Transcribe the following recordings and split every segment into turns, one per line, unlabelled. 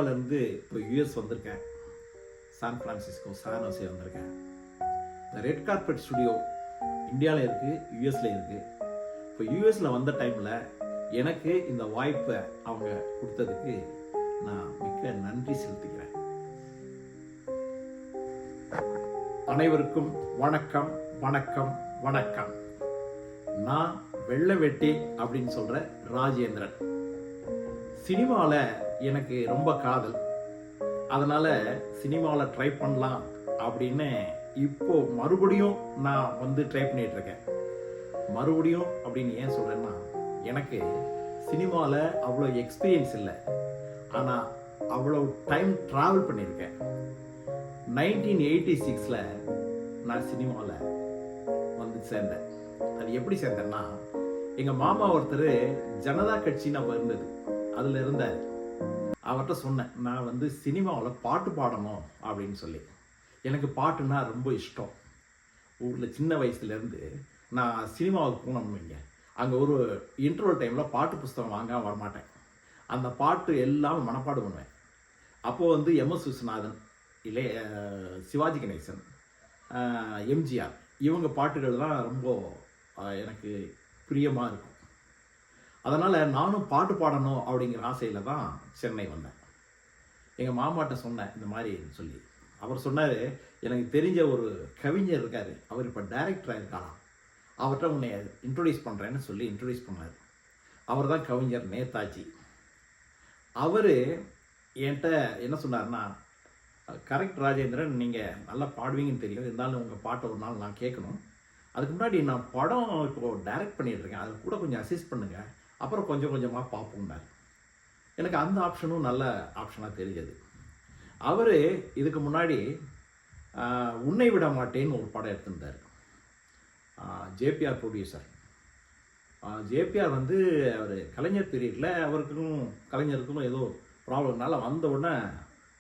இந்தியாவிலேருந்து இப்போ யூஎஸ் வந்திருக்கேன். சான் ஃப்ரான்சிஸ்கோ, சான் ஹோசே வந்திருக்கேன். இந்த ரெட் கார்பெட் ஸ்டுடியோ இந்தியாவில் இருக்குது, யூஎஸில் இருக்குது. இப்போ யூஎஸில் வந்த டைமில் எனக்கு இந்த வாய்ப்பை அவங்க கொடுத்ததுக்கு நான் மிக்க நன்றி செலுத்துகிறேன். அனைவருக்கும் வணக்கம் வணக்கம் வணக்கம். நான் வெள்ளை வெட்டி அப்படின்னு சொல்கிற ராஜேந்திரன். சினிமாவில் எனக்கு ரொம்ப காதல், அதனால் சினிமாவில் ட்ரை பண்ணலாம் அப்படின்னு இப்போ மறுபடியும் நான் வந்து ட்ரை பண்ணிகிட்டு இருக்கேன். மறுபடியும் அப்படின்னு ஏன் சொல்கிறேன்னா, எனக்கு சினிமாவில் அவ்வளோ எக்ஸ்பீரியன்ஸ் இல்லை, ஆனால் அவ்வளோ டைம் ட்ராவல் பண்ணியிருக்கேன். 1986 நான் சினிமாவில் வந்து சேர்ந்தேன். அது எப்படி சேர்ந்தேன்னா, எங்கள் மாமா ஒருத்தர் ஜனதா கட்சின்னு அப்போ இருந்தது, அதில் இருந்தார். அவர்கிட்ட சொன்னேன், நான் வந்து சினிமாவில் பாட்டு பாடணும் அப்படின்னு சொல்லி. எனக்கு பாட்டுன்னா ரொம்ப இஷ்டம். ஊரில் சின்ன வயசுலேருந்து நான் சினிமாவுக்கு போனோம்னு வைங்க, அங்கே ஒரு இன்டர்வல் டைமில் பாட்டு புஸ்தகம் வாங்காமல் வரமாட்டேன். அந்த பாட்டு எல்லாம் மனப்பாடு பண்ணுவேன். அப்போது வந்து எம்எஸ் விஸ்வநாதன், இல்லை சிவாஜி கணேசன், எம்ஜிஆர், இவங்க பாட்டுகள் தான் ரொம்ப எனக்கு பிரியமாக இருக்கும். அதனால் நானும் பாட்டு பாடணும் அப்படிங்கிற ஆசையில் தான் சென்னை வந்தேன். எங்கள் மாமாட்ட சொன்னேன் இந்த மாதிரி சொல்லி. அவர் சொன்னார், எனக்கு தெரிஞ்ச ஒரு கவிஞர் இருக்கார், அவர் இப்போ டைரக்டராக இருக்காராம், அவர்கிட்ட உன்னை இன்ட்ரொடியூஸ் பண்ணுறேன்னு சொல்லி இன்ட்ரொடியூஸ் பண்ணார். அவர் தான் கவிஞர் நேதாஜி. அவர் என்கிட்ட என்ன சொன்னார்னா, கரெக்ட் ராஜேந்திரன், நீங்கள் நல்லா பாடுவீங்கன்னு தெரியும், இருந்தாலும் உங்கள் பாட்டை ஒரு நாள் நான் கேட்கணும். அதுக்கு முன்னாடி நான் படம் இப்போது டைரக்ட் பண்ணிகிட்ருக்கேன், அது கூட கொஞ்சம் அசிஸ்ட் பண்ணுங்கள், அப்புறம் கொஞ்சம் கொஞ்சமாக பார்ப்போம்னார். எனக்கு அந்த ஆப்ஷனும் நல்ல ஆப்ஷனாக தெரிஞ்சது. அவர் இதுக்கு முன்னாடி உன்னை விட மாட்டேன்னு ஒரு படம் எடுத்திருந்தார். JPR producer. ஜேபிஆர் வந்து அவர் கலைஞர் பீரியடில் அவருக்கும் கலைஞருக்கும் ஏதோ ப்ராப்ளம்னால வந்த உடனே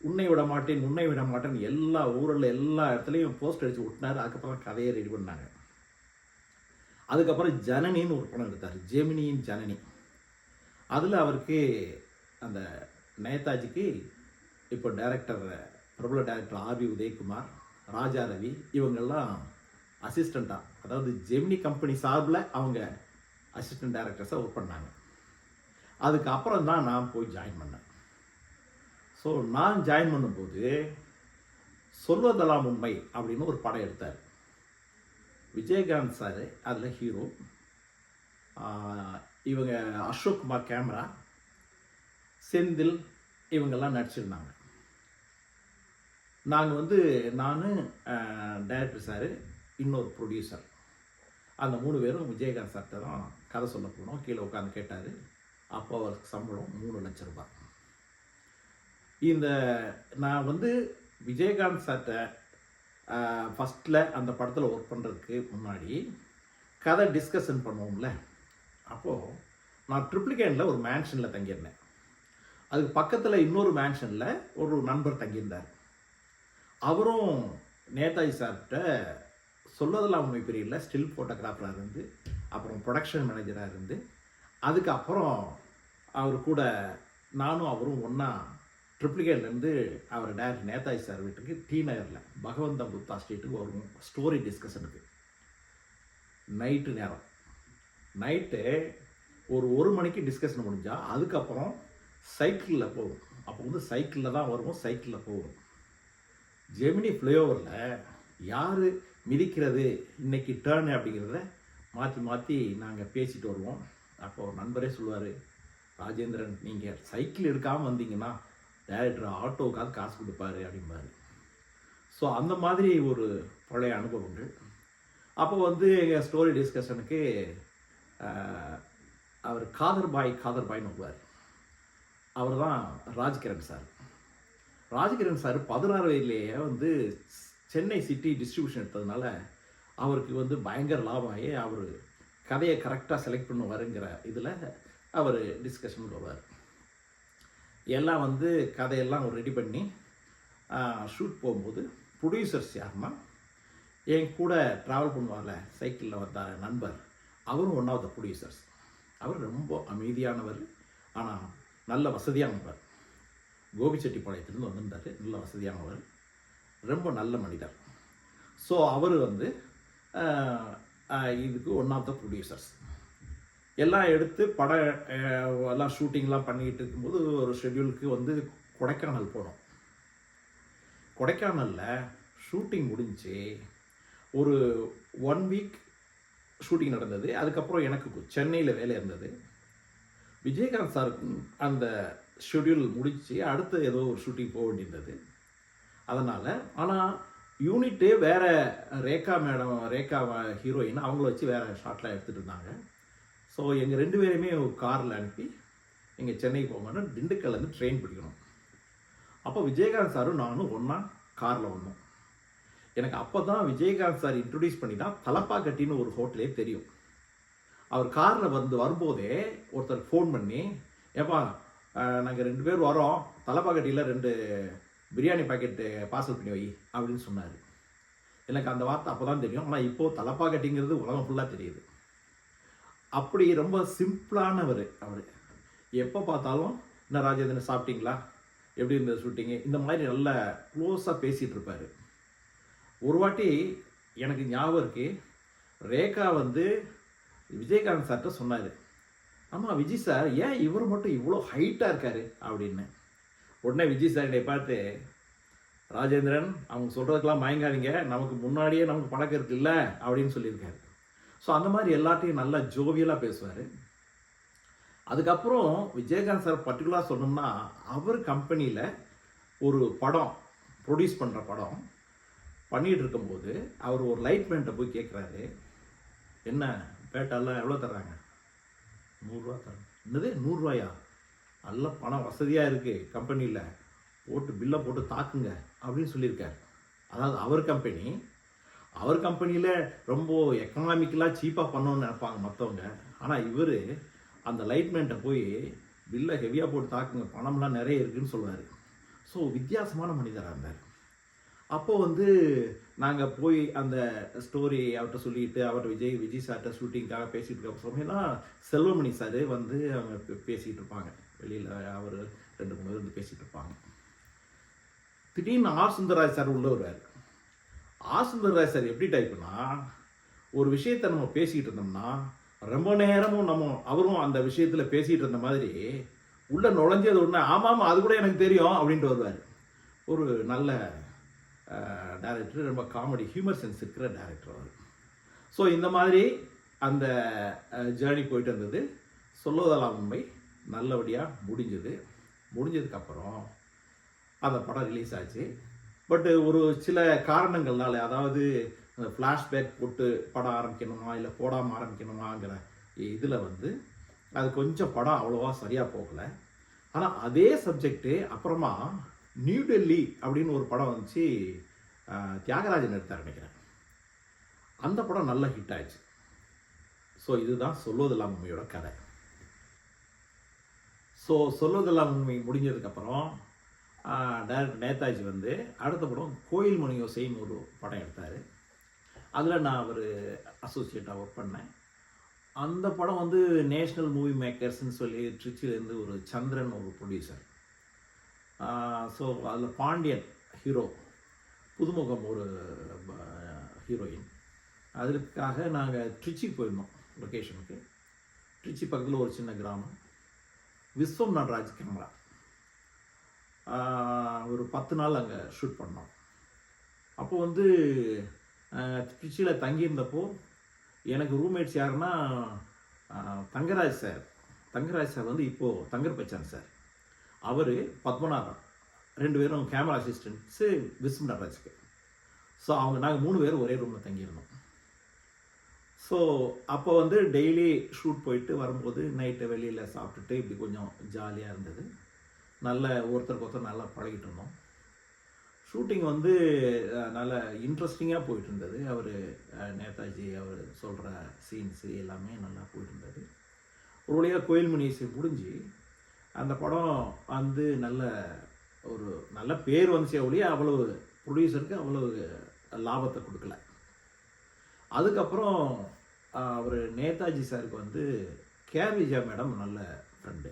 உன்னை விட மாட்டேன் உன்னை விட மாட்டேன்னு எல்லா ஊரில் எல்லா இடத்துலையும் போஸ்ட் அடித்து விட்டினார். அதுக்கப்புறம் கதையை ரெடி பண்ணாங்க. அதுக்கப்புறம் ஜனனின்னு ஒரு படம் எடுத்தார், ஜெமினியின் ஜனனி. அதில் அவருக்கு அந்த நேதாஜிக்கு இப்போ டைரக்டர், பிரபல டைரக்டர் ஆர்வி உதயகுமார், ராஜா ரவி, இவங்கெல்லாம் அசிஸ்டண்ட்டாக, அதாவது ஜெமினி கம்பெனி சார்பில் அவங்க அசிஸ்டன்ட் டைரக்டர்ஸாக ஒர்க் பண்ணாங்க. அதுக்கப்புறம் தான் நான் போய் ஜாயின் பண்ணேன். ஸோ நான் ஜாயின் பண்ணும்போது சொல்வதெல்லாம் உண்மை அப்படின்னு ஒரு படம் எடுத்தார். விஜயகாந்த் சார் அதில் ஹீரோ, இவங்க அசோக் குமார் கேமரா, செந்தில், இவங்கெல்லாம் நடிச்சிருந்தாங்க. நாங்கள் வந்து நான், டைரக்டர் சார், இன்னொரு ப்ரொடியூசர், அந்த 3 பேரும் விஜயகாந்த் சார்கிட்ட தான் கதை சொல்ல போனோம். கீழே உட்காந்து கேட்டார். அப்போ அவருக்கு சம்பளம் 3 லட்சம் ரூபாய். இந்த நான் வந்து விஜயகாந்த் சார்கிட்ட ஃபஸ்ட்டில் அந்த படத்தில் ஒர்க் பண்ணுறதுக்கு முன்னாடி கதை டிஸ்கஷன் பண்ணுவோம்ல, அப்போது நான் ட்ரிப்ளிகேனில் ஒரு மேன்ஷனில் தங்கியிருந்தேன். அதுக்கு பக்கத்தில் இன்னொரு மேன்ஷனில் ஒரு நண்பர் தங்கியிருந்தார். அவரும் நேதாஜி சார்கிட்ட சொல்வதெல்லாம் உண்மை பீரியடில் ஸ்டில் ஃபோட்டோகிராஃபராக இருந்து, அப்புறம் ப்ரொடக்ஷன் மேனேஜராக இருந்து, அதுக்கப்புறம் அவர் கூட நானும் அவரும் ஒன்றா ட்ரிப்ளிகேன்லேருந்து அவர் டைரக்டர் நேதாஜி சார் வீட்டுக்கு டி நகரில் பகவந்த புத்தா ஸ்ட்ரீட்டுக்கு வருவோம் ஸ்டோரி டிஸ்கஷனுக்கு. நைட்டு ஒரு மணிக்கு டிஸ்கஷன் முடிஞ்சால் அதுக்கப்புறம் சைக்கிளில் போகும். அப்போ வந்து சைக்கிளில் தான் வருவோம், சைக்கிளில் போகும். ஜெமினி ஃப்ளைஓவரில் யார் மிதிக்கிறது இன்னைக்கு டேர்னு அப்படிங்கிறத மாற்றி மாற்றி நாங்கள் பேசிட்டு வருவோம். அப்போது நண்பரே சொல்லுவார், ராஜேந்திரன், நீங்கள் சைக்கிள் எடுக்காமல் வந்தீங்கன்னா டைரக்டர் ஆட்டோவுக்காவது காசு கொடுப்பாரு அப்படிம்பாரு. ஸோ அந்த மாதிரி ஒரு பழைய அனுபவங்கள். அப்போ வந்து எங்கள் ஸ்டோரி டிஸ்கஷனுக்கு அவர் காதர்பாய்னு வருவார். அவர் தான் ராஜ்கிரண் சார். ராஜ்கிரண் சார் 16 வயதிலேயே வந்து சென்னை சிட்டி டிஸ்ட்ரிபியூஷன் எடுத்ததுனால அவருக்கு வந்து பயங்கர லாபம் ஆகி அவர் கதையை கரெக்டாக செலக்ட் பண்ணுவாருங்கிற இதில் அவர் டிஸ்கஷன் வருவார். எல்லாம் வந்து கதையெல்லாம் ரெடி பண்ணி ஷூட் போகும்போது ப்ரொடியூசர்ஸ் யாருன்னா, என் கூட ட்ராவல் பண்ணுவார்ல சைக்கிளில் வந்த நண்பர், அவரும் ஒன் ஆஃப் த ப்ரொடியூசர்ஸ். அவர் ரொம்ப அமைதியானவர், ஆனால் நல்ல வசதியானவர். கோபிச்செட்டிப்பாளையத்துலேருந்து வந்திருந்தார். நல்ல வசதியானவர், ரொம்ப நல்ல மனிதர். ஸோ அவர் வந்து இதுக்கு ஒன் ஆஃப் த ப்ரொடியூசர்ஸ். எல்லாம் எடுத்து படம் எல்லாம் ஷூட்டிங்லாம் பண்ணிக்கிட்டு இருக்கும்போது ஒரு ஷெட்யூலுக்கு வந்து கொடைக்கானல் போனோம். கொடைக்கானலில் ஷூட்டிங் முடிஞ்சு ஒரு 1 வீக் ஷூட்டிங் நடந்தது. அதுக்கப்புறம் எனக்கு சென்னையில் வேலை இருந்தது. விஜயகாந்த் சாருக்கு அந்த ஷெட்யூல் முடித்து அடுத்து ஏதோ ஒரு ஷூட்டிங் போக வேண்டியிருந்தது. அதனால் ஆனால் யூனிட்டு வேறு ரேகா ஹீரோயின் அவங்கள வச்சு வேறு ஷாட்லாம் எடுத்துகிட்டு இருந்தாங்க. ஸோ எங்கள் 2 பேரையுமே ஒரு காரில் அனுப்பி எங்கள் சென்னை போகணும்னா திண்டுக்கல்லேருந்து ட்ரெயின் பிடிக்கணும். அப்போ விஜயகாந்த் சாரும் நானும் ஒன்றா காரில் வந்தோம். எனக்கு அப்போ தான் விஜயகாந்த் சார் இன்ட்ரடியூஸ் பண்ணி தான் தலப்பாக்கட்டின்னு ஒரு ஹோட்டலே தெரியும். அவர் காரில் வரும்போதே ஒருத்தர் ஃபோன் பண்ணி, ஏப்பா நாங்கள் 2 பேர் வரோம், தலப்பாக்கட்டியில் 2 பிரியாணி பாக்கெட்டு பார்சல் பண்ணி வை அப்படின்னு சொன்னார். எனக்கு அந்த வார்த்தை அப்போ தான் தெரியும். ஆனால் இப்போது தலப்பாக்கட்டிங்கிறது உலகம் ஃபுல்லாக தெரியுது. அப்படி ரொம்ப சிம்பிளானவர் அவர். எப்போ பார்த்தாலும் என்ன ராஜேந்திரன் சாப்பிட்டீங்களா, எப்படி இருந்தது ஷூட்டிங்கு, இந்த மாதிரி நல்லா க்ளோஸாக பேசிகிட்டு இருப்பார். ஒரு வாட்டி எனக்கு ஞாபகம் இருக்குது, ரேகா வந்து விஜயகாந்த் சார்கிட்ட சொன்னார், ஆமாம் விஜய் சார் ஏன் இவர் மட்டும் இவ்வளோ ஹைட்டாக இருக்கார் அப்படின்னு. உடனே விஜய் சார் என்னை பார்த்து, ராஜேந்திரன் அவங்க சொல்கிறதுக்கெல்லாம் மயங்காதீங்க, நமக்கு முன்னாடியே நமக்கு பழக்கம் இருக்குல்ல அப்படின்னு சொல்லியிருக்காரு. ஸோ அந்த மாதிரி எல்லாத்தையும் நல்லா ஜோவியலாக பேசுவார். அதுக்கப்புறம் விஜயகாந்த் சார் பர்டிகுலராக சொல்லணும்னா, அவர் கம்பெனியில் ஒரு படம் ப்ரொடியூஸ் பண்ணுற படம் பண்ணிகிட்டு இருக்கும்போது அவர் ஒரு லைட்மேன்ட்டை போய் கேட்குறாரு, என்ன பேட்டெல்லாம் எவ்வளோ தர்றாங்க? 100 ரூபா தரேன். என்னது 100 ரூபாயா? நல்ல பணம் வசதியாக இருக்குது கம்பெனியில், போட்டு பில்லை போட்டு தாக்குங்க அப்படின்னு சொல்லியிருக்காரு. அதாவது அவர் கம்பெனியில் ரொம்ப எக்கனாமிக்கலாக சீப்பாக பண்ணணும்னு நினைப்பாங்க மற்றவங்க. ஆனால் இவர் அந்த லைட்மேன்ட்டை போய் பில்லை ஹெவியாக போட்டு தாக்குங்க, பணம்லாம் நிறைய இருக்குதுன்னு சொல்லுவார். ஸோ வித்தியாசமான மனிதராக இருந்தார். அப்போது வந்து நாங்கள் போய் அந்த ஸ்டோரி அவர்கிட்ட சொல்லிட்டு அவர் விஜய் சார்கிட்ட ஷூட்டிங்காக பேசிகிட்டு இருக்க சமயம்லாம் செல்வமணி சார் வந்து அவங்க பேசிகிட்டு இருப்பாங்க வெளியில். அவர் 2-3 பேர் வந்து பேசிகிட்டு இருப்பாங்க. திடீர்னு ஆர் சுந்தரராஜ் சார் உள்ள வருவார். ஆர் சுந்தரராஜ் சார் எப்படி டைப்புனா, ஒரு விஷயத்தை நம்ம பேசிக்கிட்டு இருந்தோம்னா ரொம்ப நேரமும் அவரும் அந்த விஷயத்தில் பேசிகிட்டு இருந்த மாதிரி உள்ளே நுழைஞ்சது ஒன்று, ஆமாம் அது கூட எனக்கு தெரியும் அப்படின்ட்டு வருவார். ஒரு நல்ல டைரக்டர், ரொம்ப காமெடி ஹியூமர் சென்ஸ் இருக்கிற டைரக்டர் அவர். ஸோ இந்த மாதிரி அந்த ஜேர்னி போயிட்டு இருந்தது. சொல்லுவதெல்லாம் உண்மை நல்லபடியாக முடிஞ்சதுக்கப்புறம் அந்த படம் ரிலீஸ் ஆச்சு. பட்டு ஒரு சில காரணங்கள்னால, அதாவது அந்த ஃப்ளாஷ்பேக் போட்டு படம் ஆரம்பிக்கணுமா இல்லை போடாமல் ஆரம்பிக்கணுமாங்கிற இதில் வந்து அது கொஞ்சம் படம் அவ்வளோவா சரியாக போகலை. ஆனால் அதே சப்ஜெக்டு அப்புறமா நியூ டெல்லி அப்படின்னு ஒரு படம் வந்துச்சு, தியாகராஜன் எடுத்தார் நினைக்கிறேன். அந்த படம் நல்ல ஹிட் ஆயிடுச்சு. ஸோ இதுதான் சொல்லுவதெல்லாம் உண்மையோட கதை. ஸோ சொல்லுவதெல்லாம் உண்மை முடிஞ்சதுக்கப்புறம் டைரக்டர் நேதாஜி வந்து அடுத்த படம் கோயில் மணி யோசைன்னு ஒரு படம் எடுத்தார். அதில் நான் ஒரு அசோசியேட்டாக ஒர்க் பண்ணேன். அந்த படம் வந்து நேஷ்னல் மூவி மேக்கர்ஸ்ன்னு சொல்லி ட்ரிச்சிலேருந்து ஒரு சந்திரன் ஒரு ப்ரொடியூசர். ஸோ அதில் பாண்டியன் ஹீரோ, புதுமுகம் ஒரு ஹீரோயின். அதுக்காக நாங்கள் ட்ரிச்சிக்கு போயிருந்தோம் லொக்கேஷனுக்கு. ட்ரிச்சி பக்கத்தில் ஒரு சின்ன கிராமம், விஸ்வம் நடராஜ் கேமரா. ஒரு 10 நாள் அங்கே ஷூட் பண்ணோம். அப்போ வந்து ட்ரிச்சியில் தங்கியிருந்தப்போ எனக்கு ரூம்மேட்ஸ் யாருன்னா தங்கராஜ் சார் வந்து இப்போது தங்கர் பச்சான் சார், அவர் பத்மநாபன், 2 பேரும் கேமரா அசிஸ்டன்ட்ஸு விஸ்வம் நடராஜுக்கு. ஸோ நாங்கள் 3 பேரும் ஒரே ரூமில் தங்கியிருந்தோம். ஸோ அப்போ வந்து டெய்லி ஷூட் போயிட்டு வரும்போது நைட்டு வெளியில் சாப்பிட்டுட்டு இப்படி கொஞ்சம் ஜாலியாக இருந்தது. நல்ல ஒருத்தருக்கு ஒருத்தர் நல்லா பழகிட்டு இருந்தோம். ஷூட்டிங் வந்து நல்ல இன்ட்ரெஸ்டிங்காக போயிட்டு இருந்தது. அவர் நேதாஜி அவர் சொல்கிற சீன்ஸு எல்லாமே நல்லா போயிட்டு இருந்தது. ஒரு வழியாக கோயில் மணியை முடிஞ்சு அந்த படம் வந்து நல்ல பேர் வந்துச்சே ஒழிய அவ்வளவு ப்ரொடியூசருக்கு அவ்வளவு லாபத்தை கொடுக்கல. அதுக்கப்புறம் அவர் நேதாஜி சாருக்கு வந்து கேர் விஜயா மேடம் நல்ல ஃப்ரெண்டு.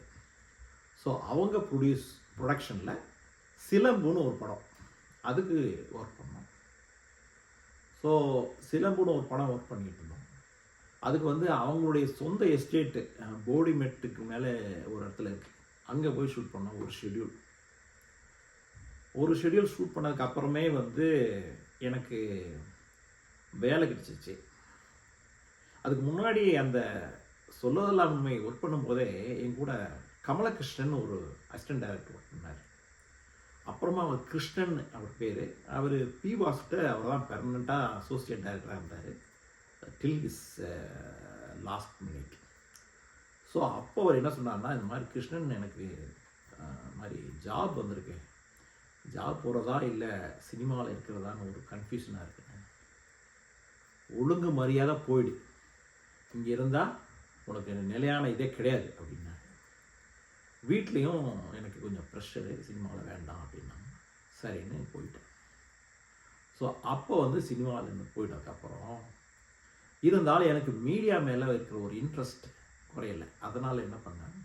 ஸோ அவங்க ப்ரொடக்ஷனில் சிலம்புன்னு ஒரு படம், அதுக்கு ஒர்க் பண்ணோம். ஸோ சிலம்புன்னு ஒரு படம் ஒர்க் பண்ணிட்டு இருந்தோம். அதுக்கு வந்து அவங்களுடைய சொந்த எஸ்டேட்டு போடிமெட்டுக்கு மேலே ஒரு இடத்துல இருக்குது, அங்கே போய் ஷூட் பண்ணோம். ஒரு ஷெட்யூல் ஷூட் பண்ணதுக்கு அப்புறமே வந்து எனக்கு வேலை கிடைச்சிச்சு. அதுக்கு முன்னாடி அந்த சொல்லதெல்லாம் உண்மை ஒர்க் பண்ணும்போதே என் கூட கமலகிருஷ்ணன் ஒரு அசிஸ்டன்ட் டைரக்டர் ஒர்க் பண்ணார். அப்புறமா அவர் கிருஷ்ணன் அவர் பேர், அவர் பி வாசுட்ட அவர் தான் பெர்மனண்ட்டாக அசோசியேட் டைரக்டராக இருந்தார் டில் இஸ் லாஸ்ட் மினிட். ஸோ அப்போ அவர் என்ன சொன்னார்னா, இந்த மாதிரி கிருஷ்ணன் எனக்கு மாதிரி ஜாப் வந்திருக்கு, ஜாப் போகிறதா இல்லை சினிமாவில் இருக்கிறதான்னு ஒரு கன்ஃபியூஷனாக இருக்குங்க, ஒழுங்கு மரியாதை போயிடு, இங்கே இருந்தால் உனக்கு நிலையான இதே கிடையாது அப்படின்னா. வீட்லேயும் எனக்கு கொஞ்சம் ப்ரெஷரு, சினிமாவில் வேண்டாம் அப்படின்னாங்க. சரின்னு போயிட்டேன். ஸோ அப்போ வந்து சினிமாவிலேருந்து போயிட்டதுக்கப்புறம் இருந்தாலும் எனக்கு மீடியா மேலே இருக்கிற ஒரு இன்ட்ரெஸ்ட் குறையலை. அதனால் என்ன பண்ணேன்,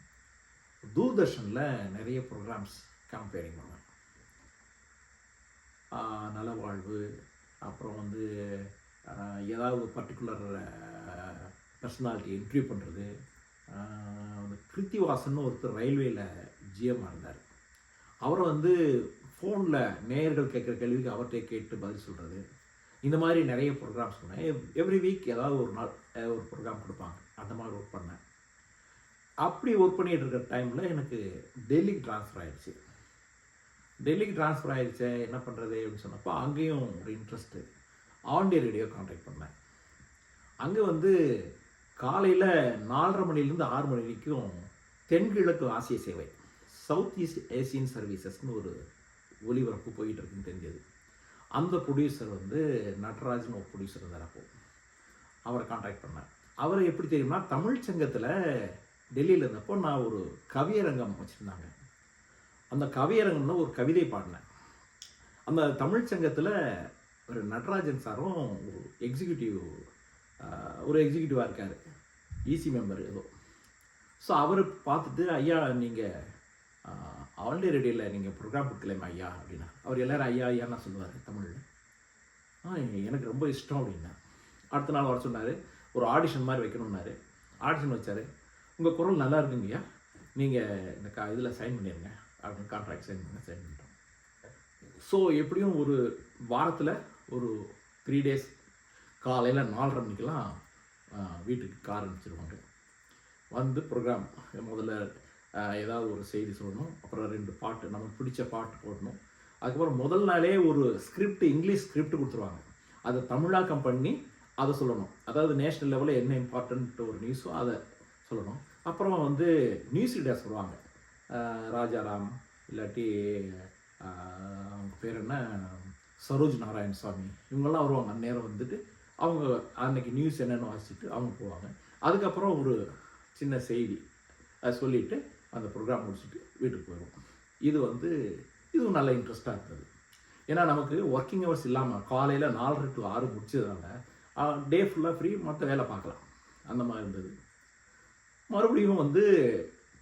தூர்தர்ஷனில் நிறைய ப்ரோக்ராம்ஸ் கம்பேரிங் பண்ணேன். நலவாழ்வு, அப்புறம் வந்து ஏதாவது பர்டிகுலர் பர்சனாலிட்டி இன்டர்வியூ பண்ணுறது. கிருத்திவாசன் ஒருத்தர் ரயில்வேயில் ஜிஎம்மாக இருந்தார். அவரை வந்து ஃபோனில் நேயர்கள் கேட்குற கேள்விக்கு அவர்கிட்ட கேட்டு பதில் சொல்கிறது. இந்த மாதிரி நிறைய ப்ரோக்ராம்ஸ் பண்ணேன். எவ்ரி வீக் ஏதாவது ஒரு நாள் ஒரு ப்ரோக்ராம் கொடுப்பாங்க, அந்த மாதிரி ஒர்க் பண்ணேன். அப்படி ஒர்க் பண்ணிகிட்டு இருக்கிற டைமில் எனக்கு டெல்லிக்கு ட்ரான்ஸ்ஃபர் ஆகிடுச்சு. என்ன பண்ணுறது அப்படின்னு சொன்னப்போ அங்கேயும் ஒரு interest. All India radio contact பண்ணேன். அங்கே வந்து காலையில் 4:30 மணிலேருந்து 6 மணி வரைக்கும் தென்கிழக்கு ஆசிய சேவை, சவுத் ஈஸ்ட் ஏசியன் சர்வீசஸ்னு ஒரு ஒலிபரப்பு போயிட்டு இருக்குன்னு தெரிஞ்சது. அந்த ப்ரொடியூசர் வந்து நடராஜன் ஒரு ப்ரொடியூசர் இருந்தார். அப்போ அவரை கான்டாக்ட் பண்ணேன். அவரை எப்படி தெரியும்னா, தமிழ் சங்கத்தில் டெல்லியில் இருந்தப்போ நான் ஒரு கவியரங்கம் வச்சுருந்தாங்க. அந்த கவியரங்கம்னு ஒரு கவிதை பாடினேன். அந்த தமிழ் சங்கத்தில் ஒரு நடராஜன் சாரும் ஒரு எக்ஸிக்யூட்டிவாக இருக்கார், ஈசி மெம்பர் ஏதோ. ஸோ அவர் பார்த்துட்டு, ஐயா நீங்கள் ஆல் இண்டியா ரேடியோவில் நீங்கள் ப்ரோக்ராம் கொடுக்கலாமா ஐயா அப்படின்னா. அவர் எல்லோரும் ஐயா ஐயான்னு சொல்லுவார் தமிழில். எனக்கு ரொம்ப இஷ்டம் அப்படின்னா. அடுத்த நாள் வர சொன்னார், ஒரு ஆடிஷன் மாதிரி வைக்கணும்னாரு. ஆடிஷன் வச்சார். உங்கள் குரல் நல்லா இருக்குங்கய்யா, நீங்கள் இந்த இதில் சைன் பண்ணிடுங்க அப்படின்னு. கான்ட்ராக்ட் சைன் பண்ணிட்டோம். ஸோ எப்படியும் ஒரு வாரத்தில் ஒரு 3 days காலையில் 4:30 மணிக்கெலாம் வீட்டுக்கு கார் அனுப்பிச்சிடுவாங்க. வந்து ப்ரோக்ராம் முதல்ல ஏதாவது ஒரு செய்தி சொல்லணும், அப்புறம் 2 பாட்டு நமக்கு பிடிச்ச பாட்டு போடணும். அதுக்கப்புறம் முதல் நாளே ஒரு ஸ்கிரிப்ட், இங்கிலீஷ் ஸ்கிரிப்ட் கொடுத்துருவாங்க. அதை தமிழாக்கம் பண்ணி அதை சொல்லணும். அதாவது நேஷ்னல் லெவலில் என்ன இம்பார்ட்டன்ட் ஒரு நியூஸோ அதை சொல்லணும். அப்புறம் வந்து நியூஸ் ரீடர்ஸ் வருவாங்க, ராஜாராம் இல்லாட்டி அவங்க பேர் என்ன, சரோஜ் நாராயணசாமி, இவங்கெல்லாம் வருவாங்க. அந்நேரம் வந்துட்டு அவங்க அன்றைக்கி நியூஸ் என்னென்னு வாசிச்சுட்டு அவங்க போவாங்க. அதுக்கப்புறம் ஒரு சின்ன செய்தி அதை சொல்லிவிட்டு அந்த ப்ரோக்ராம் முடிச்சுட்டு வீட்டுக்கு போயிடுவோம். இதுவும் நல்ல இன்ட்ரெஸ்ட்டாக இருந்தது. ஏன்னா நமக்கு ஒர்க்கிங் ஹவர்ஸ் இல்லாமல் காலையில் 4:30 to 6 முடிச்சதுனால டே ஃபுல்லாக ஃப்ரீ, மற்ற வேலை பார்க்கலாம், அந்த மாதிரி இருந்தது. மறுபடியும் வந்து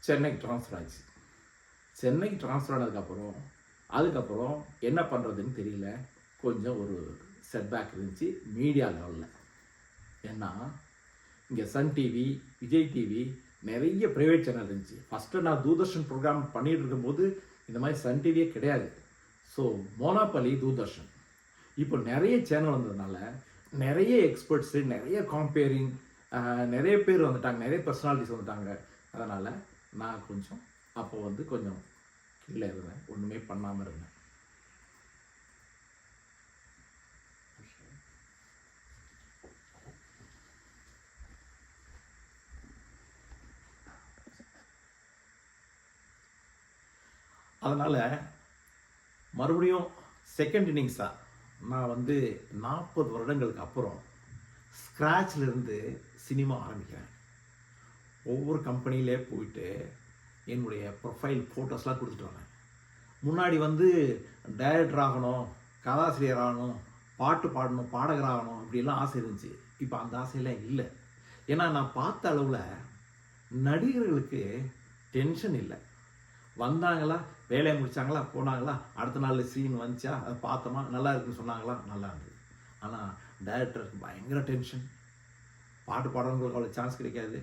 சென்னைக்கு ட்ரான்ஸ்ஃபர் ஆச்சு. சென்னைக்கு ட்ரான்ஸ்ஃபர் அதுக்கப்புறம் என்ன பண்ணுறதுன்னு தெரியல. கொஞ்சம் ஒரு செட்பேக் இருந்துச்சு மீடியா லெவலில். ஏன்னா இங்கே சன் டிவி, விஜய் டிவி, நிறைய ப்ரைவேட் சேனல் இருந்துச்சு. ஃபஸ்ட்டு நான் தூர்தர்ஷன் ப்ரோக்ராம் பண்ணிகிட்டு இருக்கும்போது இந்த மாதிரி சன் டிவியே கிடையாது. So monopoly Doordarshan. இப்போ நிறைய சேனல் வந்ததுனால நிறைய எக்ஸ்பர்ட்ஸு, நிறைய காம்பேரிங், நிறைய பேர் வந்துட்டாங்க, நிறைய பர்சனாலிட்டிஸ் வந்துட்டாங்க. அதனால் நான் அப்போ கொஞ்சம் கீழே இருந்தேன், ஒன்றுமே பண்ணாமல் இருந்தேன். அதனால் மறுபடியும் செகண்ட் இன்னிங்ஸாக நான் 40 வருடங்களுக்கு அப்புறம் ஸ்க்ராட்ச்லேருந்து சினிமா ஆரம்பிக்கிறேன். ஒவ்வொரு கம்பெனியிலே போயிட்டு என்னுடைய ப்ரொஃபைல் ஃபோட்டோஸ்லாம் கொடுத்துட்டு வரேன். முன்னாடி டைரக்டர் ஆகணும், கதாசிரியர் ஆகணும், பாட்டு பாடணும், பாடகர் ஆகணும் அப்படிலாம் ஆசை இருந்துச்சு. இப்போ அந்த ஆசையெல்லாம் இல்லை. ஏன்னா நான் பார்த்த அளவில் நடிகர்களுக்கு டென்ஷன் இல்லை. வந்தாங்களா, வேலையை முடிச்சாங்களா, போனாங்களா, அடுத்த நாள் சீன் வந்துச்சா, அதை பார்த்தோமா, நல்லா இருக்குன்னு சொன்னாங்களா, நல்லா இருந்தது. ஆனால் டைரக்டருக்கு பயங்கர டென்ஷன். பாட்டு பாடுறவங்களுக்கு அவ்வளோ சான்ஸ் கிடைக்காது.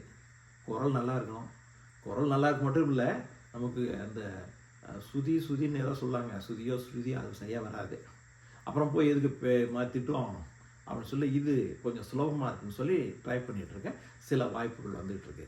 குரல் நல்லா இருக்கணும். குரல் நல்லா இருக்க மட்டும் இல்லை, நமக்கு அந்த சுதின்னு ஏதோ சொல்லுவாங்க, ஸ்ருதியோ அது சரியாக வராது. அப்புறம் போய் எதுக்கு திட்டம் அப்படின்னு சொல்லி இது கொஞ்சம் சுலபமாக இருக்குன்னு சொல்லி ட்ரை பண்ணிகிட்ருக்கேன். சில வாய்ப்புகள் வந்துகிட்டு இருக்கு.